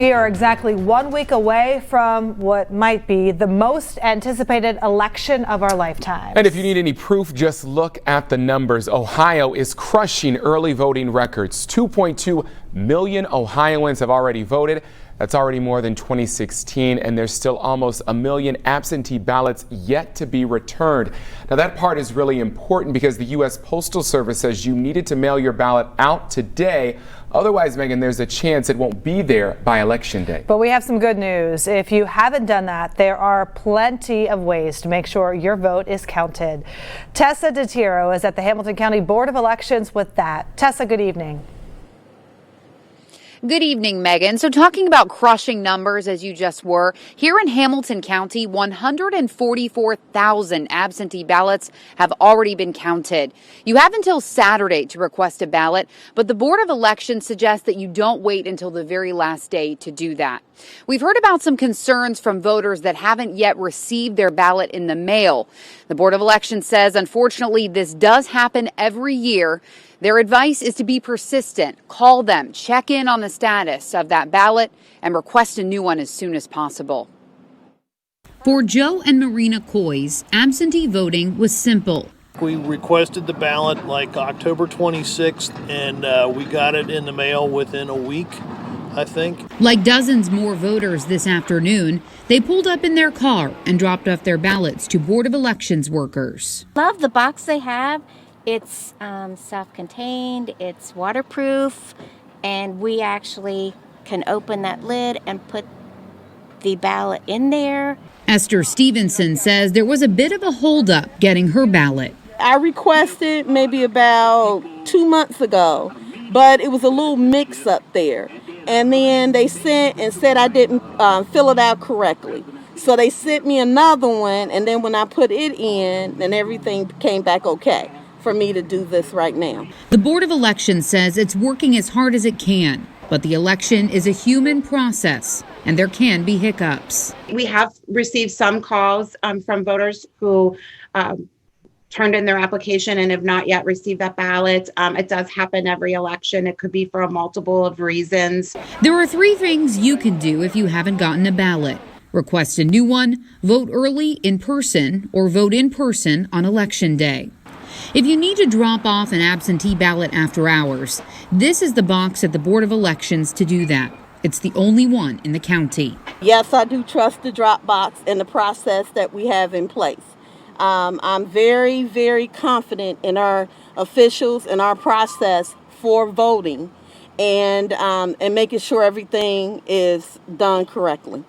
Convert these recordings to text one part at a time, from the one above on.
We are exactly 1 week away from what might be the most anticipated election of our lifetime. And if you need any proof, just look at the numbers. Ohio is crushing early voting records. 2.2 million Ohioans have already voted. That's already more than 2016, and there's still almost 1 million absentee ballots yet to be returned. Now that part is really important because the U.S. Postal Service says you needed to mail your ballot out today. Otherwise, Megan, there's a chance it won't be there by Election Day. But we have some good news. If you haven't done that, there are plenty of ways to make sure your vote is counted. Tessa DeTiro is at the Hamilton County Board of Elections with that. Tessa, good evening. Good evening, Megan. So talking about crushing numbers, as you just were, here in Hamilton County, 144,000 absentee ballots have already been counted. You have until Saturday to request a ballot, but the Board of Elections suggests that you don't wait until the very last day to do that. We've heard about some concerns from voters that haven't yet received their ballot in the mail. The Board of Elections says, unfortunately, this does happen every year. Their advice is to be persistent. Call them, check in on the status of that ballot, and request a new one as soon as possible. For Joe and Marina Coys, absentee voting was simple. We requested the ballot like October 26th, and we got it in the mail within a week, I think. Like dozens more voters this afternoon, they pulled up in their car and dropped off their ballots to Board of Elections workers. Love the box they have. It's self-contained, it's waterproof, and we actually can open that lid and put the ballot in there. Esther Stevenson says there was a bit of a holdup getting her ballot. I requested maybe about 2 months ago, but it was a little mix-up there. And then they sent and said I didn't fill it out correctly. So they sent me another one, and then when I put it in, then everything came back okay for me to do this right now. The Board of Elections says it's working as hard as it can, but the election is a human process and there can be hiccups. We have received some calls from voters who turned in their application and have not yet received that ballot. It does happen every election. It could be for a multiple of reasons. There are 3 things you can do if you haven't gotten a ballot. Request a new one, vote early in person, or vote in person on Election Day. If you need to drop off an absentee ballot after hours, this is the box at the Board of Elections to do that. It's the only one in the county. Yes, I do trust the drop box and the process that we have in place. I'm very, very confident in our officials and our process for voting and making sure everything is done correctly.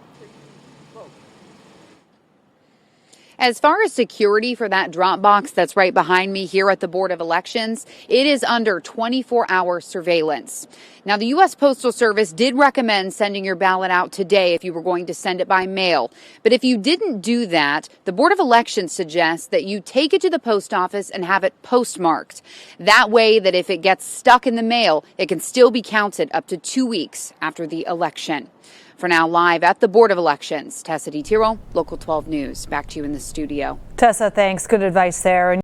As far as security for that drop box that's right behind me here at the Board of Elections, it is under 24-hour surveillance. Now, the U.S. Postal Service did recommend sending your ballot out today if you were going to send it by mail. But if you didn't do that, the Board of Elections suggests that you take it to the post office and have it postmarked. That way that if it gets stuck in the mail, it can still be counted up to 2 weeks after the election. For now, live at the Board of Elections, Tessa DeTiro, Local 12 News. Back to you in the studio. Tessa, thanks. Good advice there.